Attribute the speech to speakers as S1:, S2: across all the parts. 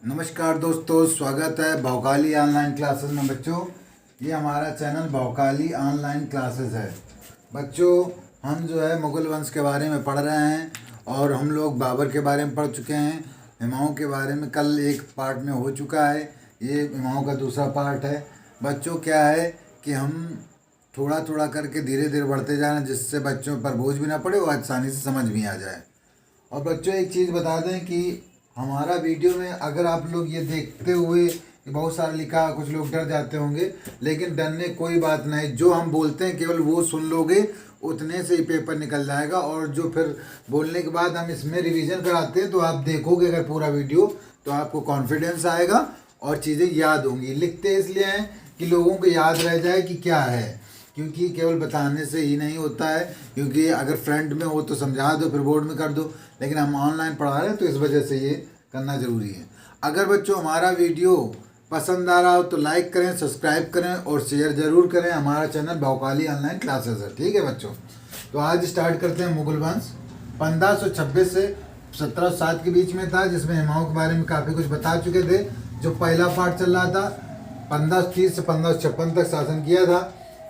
S1: नमस्कार दोस्तों, स्वागत है भौकाली ऑनलाइन क्लासेस में। बच्चों, ये हमारा चैनल भौकाली ऑनलाइन क्लासेस है। बच्चों, हम जो है मुगल वंश के बारे में पढ़ रहे हैं और हम लोग बाबर के बारे में पढ़ चुके हैं। हुमायूं के बारे में कल एक पार्ट में हो चुका है, ये हुमायूं का दूसरा पार्ट है। बच्चों, क्या है कि हम थोड़ा थोड़ा करके धीरे धीरे बढ़ते जा रहे हैं, जिससे बच्चों पर बोझ भी ना पड़े और आसानी से समझ भी आ जाए। और बच्चों, एक चीज़ बता दें कि हमारा वीडियो में अगर आप लोग ये देखते हुए कि बहुत सारा लिखा, कुछ लोग डर जाते होंगे, लेकिन डरने कोई बात नहीं। जो हम बोलते हैं केवल वो सुन लोगे, उतने से ही पेपर निकल जाएगा। और जो फिर बोलने के बाद हम इसमें रिवीजन कराते हैं, तो आप देखोगे अगर पूरा वीडियो, तो आपको कॉन्फिडेंस आएगा और चीज़ें याद होंगी। लिखते इसलिए हैं कि लोगों को याद रह जाए कि क्या है, क्योंकि केवल बताने से ही नहीं होता है। क्योंकि अगर फ्रंट में हो तो समझा दो, फिर बोर्ड में कर दो, लेकिन हम ऑनलाइन पढ़ा रहे हैं तो इस वजह से ये करना ज़रूरी है। अगर बच्चों हमारा वीडियो पसंद आ रहा हो तो लाइक करें, सब्सक्राइब करें और शेयर ज़रूर करें। हमारा चैनल भौकाली ऑनलाइन क्लासेस है, ठीक है बच्चों। तो आज स्टार्ट करते हैं। मुगल वंश 1526 से 1707 के बीच में था, जिसमें हुमायूं के बारे में काफ़ी कुछ बता चुके थे। जो पहला पार्ट चल रहा था, 1530 से 1556 तक शासन किया था।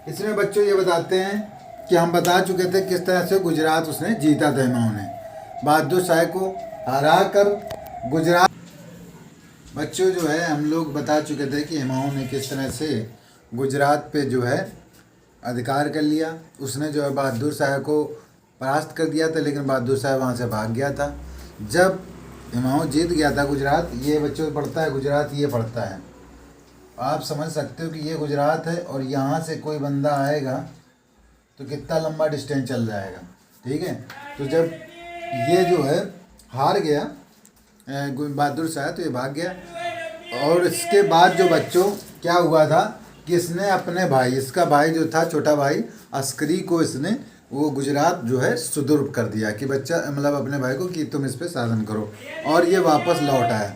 S1: इसमें बच्चों ये बताते हैं कि हम बता चुके थे किस तरह से गुजरात उसने जीता था। हुमायूं ने बहादुर शाह को हरा कर गुजरात, बच्चों जो है हम लोग बता चुके थे कि हुमायूं ने किस तरह से गुजरात पे जो है अधिकार कर लिया। उसने जो है बहादुर शाह को परास्त कर दिया था, लेकिन बहादुर शाह वहाँ से भाग गया था। जब हुमायूं जीत गया था गुजरात, ये बच्चों पढ़ता है गुजरात, ये पढ़ता है, आप समझ सकते हो कि ये गुजरात है और यहाँ से कोई बंदा आएगा तो कितना लंबा डिस्टेंस चल जाएगा, ठीक है। तो जब ये जो है हार गया बहादुर शाह, तो ये भाग गया। और इसके बाद जो बच्चों क्या हुआ था कि इसने अपने भाई, इसका भाई जो था छोटा भाई अस्करी को, इसने वो गुजरात जो है सुदूर कर दिया कि बच्चा मतलब अपने भाई को कि तुम इस पर शासन करो, और ये वापस लौट आया।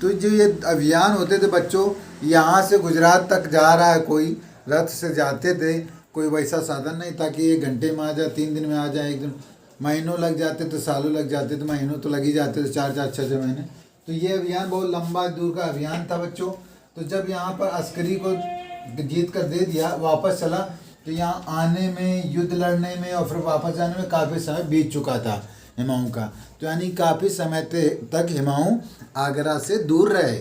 S1: तो जो ये अभियान होते थे बच्चों, यहाँ से गुजरात तक जा रहा है, कोई रथ से जाते थे, कोई वैसा साधन नहीं था कि 1 घंटे में आ जाए, 3 दिन में आ जाए, 1 दिन, महीनों लग जाते थे, सालों लग जाते थे, महीनों तो लग ही जाते थे, 4-4, 6-6 महीने। तो ये अभियान बहुत लंबा दूर का अभियान था बच्चों। तो जब यहाँ पर अस्करी को जीत कर दे दिया, वापस चला, तो यहाँ आने में, युद्ध लड़ने में और फिर वापस जाने में काफ़ी समय बीत चुका था हुमायूं का। तो यानी काफ़ी समय तक हुमायूं आगरा से दूर रहे।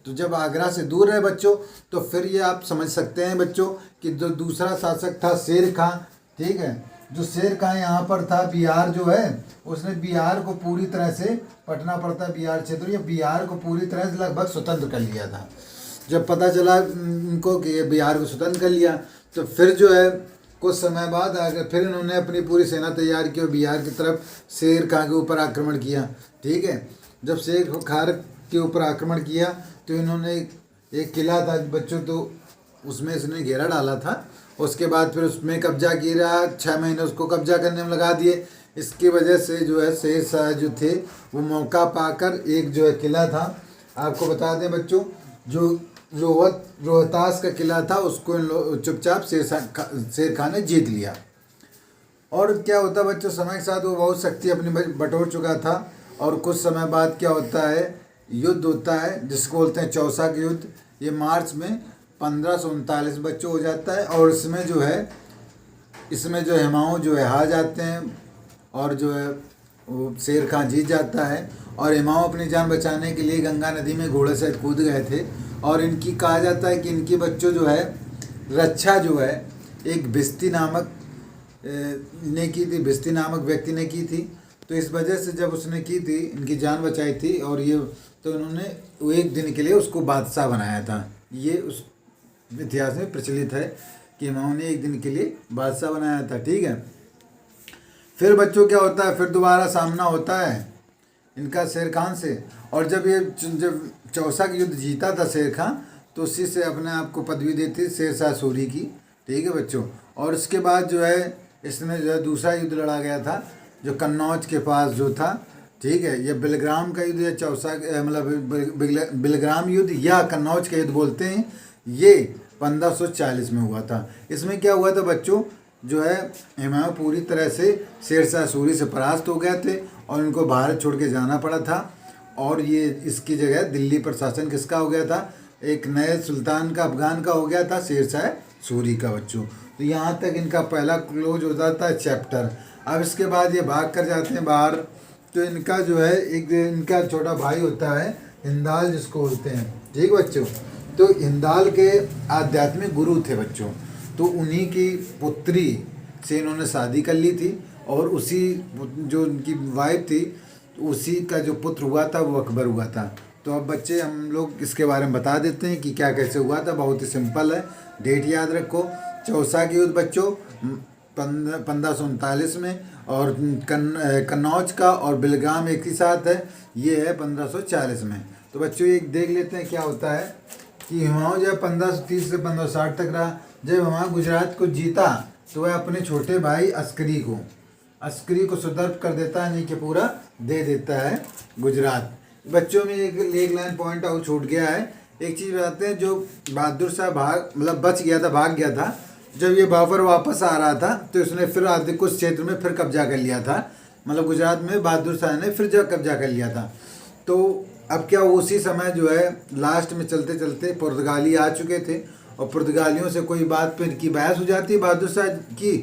S1: तो जब आगरा से दूर रहे बच्चों, तो फिर ये आप समझ सकते हैं बच्चों कि जो दूसरा शासक था शेर खां, ठीक है, जो शेर खां यहाँ पर था, बिहार जो है, उसने बिहार को पूरी तरह से, पटना पड़ता है बिहार क्षेत्र, या बिहार को पूरी तरह से लगभग स्वतंत्र कर लिया था। जब पता चला उनको कि ये बिहार को स्वतंत्र कर लिया, तो फिर जो है कुछ समय बाद आगे फिर इन्होंने अपनी पूरी सेना तैयार की और बिहार की तरफ शेर खां के ऊपर आक्रमण किया, ठीक है। जब शेर खां के ऊपर आक्रमण किया तो इन्होंने एक किला था बच्चों, तो उसमें इसने घेरा डाला था। उसके बाद फिर उसमें कब्जा किया, 6 महीने उसको कब्जा करने में लगा दिए। इसकी वजह से जो है शेर शाह जो थे वो मौका पाकर एक जो है किला था, आपको बता दें बच्चों, जो रोहतास का किला था, उसको चुपचाप शेर खां ने जीत लिया। और क्या होता बच्चों, समय के साथ वो बहुत शक्ति अपनी बटोर चुका था। और कुछ समय बाद क्या होता है, युद्ध होता है जिसको बोलते हैं चौसा का युद्ध। ये मार्च में 1539 बच्चों हो जाता है। और इसमें जो है हुमायूं जो है हार जाते हैं और जो है वो शेर खां जीत जाता है। और हुमायूं अपनी जान बचाने के लिए गंगा नदी में घोड़े से कूद गए थे। और इनकी कहा जाता है कि इनकी बच्चों जो है रक्षा जो है एक भिस्ती नामक ने की थी, भिस्ती नामक व्यक्ति ने की थी। तो इस वजह से जब उसने की थी, इनकी जान बचाई थी, और ये तो इन्होंने वो 1 दिन के लिए उसको बादशाह बनाया था। ये उस इतिहास में प्रचलित है कि हुमायूं ने 1 दिन के लिए बादशाह बनाया था, ठीक है। फिर बच्चों क्या होता है, फिर दोबारा सामना होता है इनका शेर खान से। और जब चौसा का युद्ध जीता था शेर खां, तो उसी से अपने आप को पदवी देती शेरशाह सूरी की, ठीक है बच्चों। और इसके बाद जो है इसने जो है दूसरा युद्ध लड़ा गया था, जो कन्नौज के पास जो था, ठीक है। ये बिलग्राम का युद्ध या चौसा मतलब बिलग्राम युद्ध या कन्नौज का युद्ध बोलते हैं, ये 1540 में हुआ था। इसमें क्या हुआ था बच्चों, जो है हुमायूं पूरी तरह से शेरशाह सूरी से परास्त हो गए थे और उनको भारत छोड़ के जाना पड़ा था। और ये इसकी जगह दिल्ली पर शासन किसका हो गया था, एक नए सुल्तान का अफगान का हो गया था, शेरशाह सूरी का बच्चों। तो यहाँ तक इनका पहला क्लोज हो जाता है चैप्टर। अब इसके बाद ये भाग कर जाते हैं बाहर। तो इनका जो है एक इनका छोटा भाई होता है हिंदाल, जिसको बोलते हैं, ठीक बच्चों। तो हिंदाल के आध्यात्मिक गुरु थे बच्चों। तो उन्हीं की पुत्री से इन्होंने शादी कर ली थी, और उसी जो उनकी वाइफ थी उसी का जो पुत्र हुआ था वो अकबर हुआ था। तो अब बच्चे हम लोग इसके बारे में बता देते हैं कि क्या कैसे हुआ था। बहुत ही सिंपल है, डेट याद रखो। चौसा की युद्ध बच्चों 1539 में, और कन्नौज का और बेलगाम एक ही साथ है, ये है 1540 में। तो बच्चों एक देख लेते हैं क्या होता है कि हुमायूं जब 1530 से 1560 तक रहा। जब हुमायूं गुजरात को जीता तो वह अपने छोटे भाई अस्करी को सुदर्भ कर देता है, नहीं कि पूरा दे देता है गुजरात। बच्चों में एक लाइन पॉइंट आउट छूट गया है। एक चीज़ बताते हैं, जो बहादुर शाह भाग गया था। जब ये बाबर वापस आ रहा था तो इसने फिर आधे कुछ क्षेत्र में फिर कब्जा कर लिया था, मतलब गुजरात में बहादुर शाह ने फिर जब कब्जा कर लिया था। तो अब क्या उसी समय जो है लास्ट में चलते चलते पुर्तगाली आ चुके थे, और पुर्तगालियों से कोई बात पर की बहस हो जाती है बहादुर शाह की।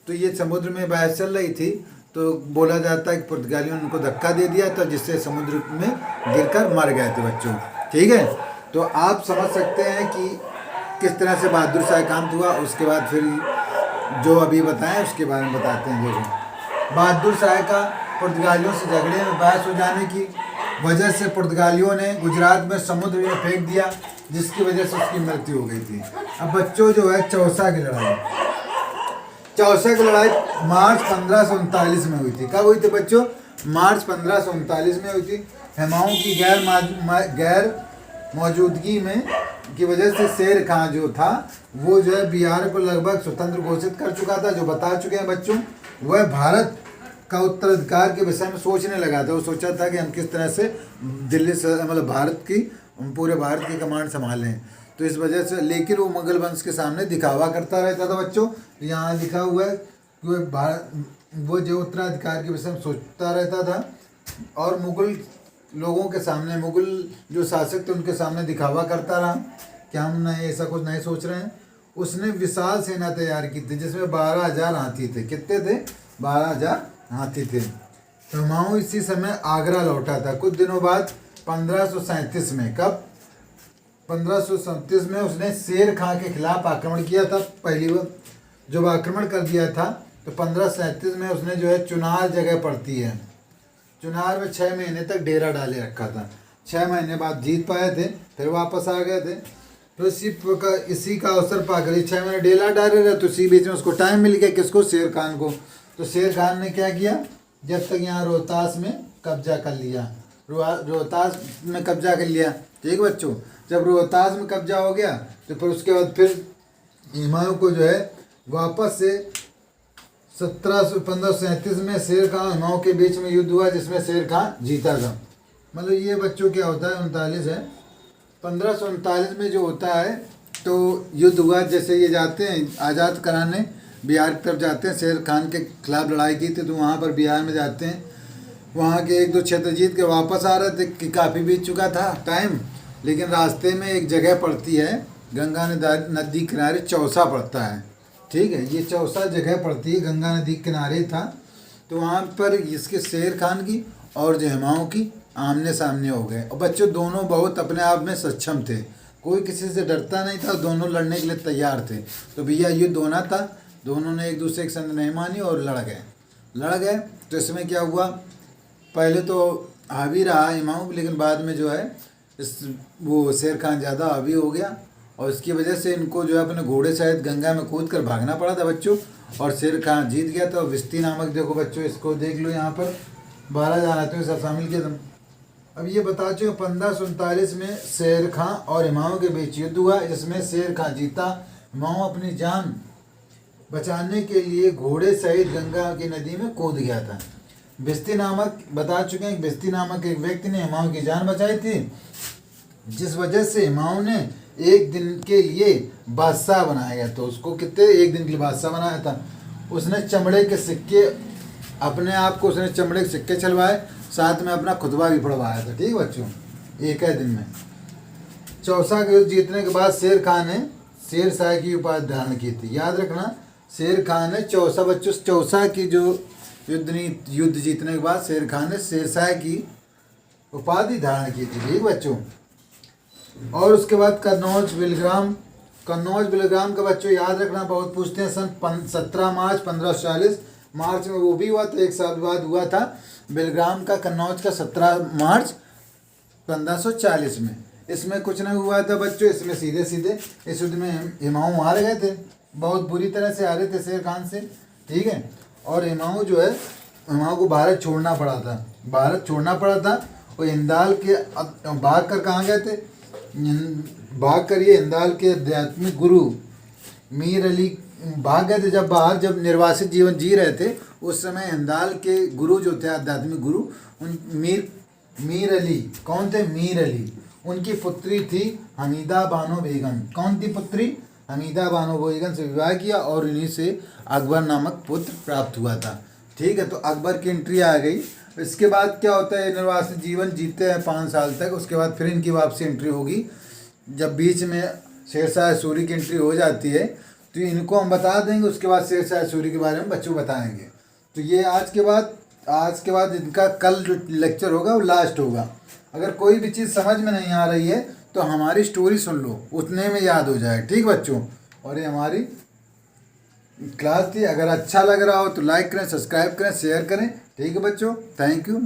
S1: तो ये समुद्र में बहस चल रही थी, तो बोला जाता है कि पुर्तगालियों ने उनको धक्का दे दिया था, जिससे समुद्र में गिरकर मर गए थे बच्चों, ठीक है। तो आप समझ सकते हैं कि किस तरह से बहादुर शाह काम हुआ। उसके बाद फिर जो अभी बताएं उसके बारे में बताते हैं। देखो, बहादुर शाह का पुर्तगालियों से झगड़े में बहस हो जाने की वजह से पुर्तगालियों ने गुजरात में समुद्र में फेंक दिया, जिसकी वजह से उसकी मृत्यु हो गई थी। अब बच्चों जो है चौसा की लड़ाई मार्च 1539 में हुई थी। कब हुई थी बच्चों? मार्च 1539 में हुई थी। हुमायूं की गैर मौजूदगी में की वजह से शेर खां जो था वो जो है बिहार को लगभग स्वतंत्र घोषित कर चुका था, जो बता चुके हैं बच्चों। वह भारत का उत्तराधिकार के विषय में सोचने लगा था। वो सोचा था कि हम किस तरह से दिल्ली से मतलब भारत की पूरे भारत की कमांड संभालें। तो इस वजह से, लेकिन वो मुगल वंश के सामने दिखावा करता रहता था बच्चों। यहाँ लिखा हुआ है कि वो जो उत्तराधिकार के विषय में सोचता रहता था, और मुगल लोगों के सामने, मुगल जो शासक थे उनके सामने दिखावा करता रहा कि हम नहीं ऐसा कुछ नहीं सोच रहे हैं। उसने विशाल सेना तैयार की थी, जिसमें 12,000 हाथी थे। कितने थे? 12,000 हाथी थे। तो हुमायूं इसी समय आगरा लौटा था कुछ दिनों बाद 1537 में। कब? 1537 में उसने शेर खां के खिलाफ आक्रमण किया था। पहली बार जब आक्रमण कर दिया था तो 1537 में उसने जो है चुनार जगह पड़ती है, चुनार में 6 महीने तक डेरा डाले रखा था। 6 महीने बाद जीत पाए थे, फिर वापस आ गए थे। तो इसी का अवसर पाकर 6 महीने डेरा डाले रहे, तो इसी बीच में उसको टाइम मिल गया। किसको? शेर खान को। तो शेर खान ने क्या किया, जब तक यहाँ रोहतास में कब्जा कर लिया, रोहतास में कब्जा कर लिया, ठीक बच्चों। जब रोहतास में कब्जा हो गया तो फिर उसके बाद फिर हुमायूं को जो है वापस से 1537 में शेर खान हुमायूं के बीच में युद्ध हुआ, जिसमें शेर खान जीता था। मतलब ये बच्चों क्या होता है 39 है। 1539 में जो होता है तो युद्ध हुआ। जैसे ये जाते हैं आज़ाद कराने बिहार की तरफ जाते हैं, शेर खान के खिलाफ लड़ाई की थी, तो वहाँ पर बिहार में जाते हैं। वहाँ के 1-2 क्षेत्र जीत के वापस आ रहे थे कि काफ़ी बीत चुका था टाइम। लेकिन रास्ते में एक जगह पड़ती है, गंगा नदी किनारे चौसा पड़ता है, ठीक है। ये चौसा जगह पड़ती है, गंगा नदी किनारे था। तो वहाँ पर इसके शेर खान की और जो हुमायूं की आमने सामने हो गए। और बच्चों दोनों बहुत अपने आप में सक्षम थे, कोई किसी से डरता नहीं था, दोनों लड़ने के लिए तैयार थे। तो भैया युद्ध होना था, दोनों ने एक दूसरे की संग नहीं मानी और लड़ गए। तो इसमें क्या हुआ, पहले तो हावी रहा हुमायूं, लेकिन बाद में जो है वो शेर खान ज़्यादा हावी हो गया, और इसकी वजह से इनको जो है अपने घोड़े सहित गंगा में कूद कर भागना पड़ा था बच्चों, और शेर खान जीत गया था। विस्ती नामक, देखो बच्चों इसको देख लो, यहाँ पर 12,000 हाथियों के साथ शामिल किया था। अब ये बता चुके 1539 में शेर खां और हुमायूं के बीच युद्ध हुआ, जिसमें शेर खां जीता। हुमायूं अपनी जान बचाने के लिए घोड़े सहित गंगा की नदी में कूद गया था। बिस्ती नामक बता चुके हैं, बिस्ती नामक एक व्यक्ति ने हुमायूं की जान बचाई थी, जिस वजह से हुमायूं ने एक दिन के लिए बादशाह बनाया गया। तो उसको कितने 1 दिन के लिए बादशाह बनाया था। उसने चमड़े के सिक्के, अपने आप को उसने चमड़े के सिक्के चलवाए साथ में अपना खुतबा भी पढ़वाया था। ठीक बच्चों, एक ही दिन में। चौसा के युद्ध जीतने के बाद शेर खान ने शेर शाह की उपाधि धारण की थी। याद रखना, शेर खान ने चौसा, बच्चों चौसा की जो युद्ध जीतने के बाद शेर खान ने शेर शाह की उपाधि धारण की थी। ठीक बच्चों, और उसके बाद कन्नौज बिलग्राम का बच्चों याद रखना, बहुत पूछते हैं। सन 17 मार्च 1540 मार्च में वो भी हुआ था, एक साल बाद हुआ था बिलग्राम का, कन्नौज का 17 मार्च 1540 में। इसमें कुछ नहीं हुआ था बच्चों, इसमें सीधे सीधे इस युद्ध में हिमाऊ हार गए थे, बहुत बुरी तरह से हारे थे शेर खान से। ठीक है, और हिमाऊ जो है, हिमाऊ को भारत छोड़ना पड़ा था। वो हिंदाल के भाग कर कहाँ गए थे, भाग कर ये हिंदाल के आध्यात्मिक गुरु मीर अली भाग गए थे। जब निर्वासित जीवन जी रहे थे उस समय हिंदाल के गुरु जो थे, आध्यात्मिक गुरु, उन मीर अली, कौन थे, मीर अली, उनकी पुत्री थी हमीदा बानो बेगम। कौन थी पुत्री, हमीदा बानो बेगम से विवाह किया और इन्हीं से अकबर नामक पुत्र प्राप्त हुआ था। ठीक है, तो अकबर की एंट्री आ गई। इसके बाद क्या होता है, निर्वासित जीवन जीते हैं 5 साल तक, उसके बाद फिर इनकी वापसी एंट्री होगी। जब बीच में शेरशाह सूरी की एंट्री हो जाती है तो इनको हम बता देंगे, उसके बाद शेरशाह सूरी के बारे में बच्चों बताएंगे। तो ये आज के बाद इनका कल जो लेक्चर होगा वो लास्ट होगा। अगर कोई भी चीज़ समझ में नहीं आ रही है तो हमारी स्टोरी सुन लो, उतने में याद हो जाए। ठीक बच्चों, और ये हमारी क्लास थी। अगर अच्छा लग रहा हो तो लाइक करें, सब्सक्राइब करें, शेयर करें। ठीक है बच्चों, थैंक यू।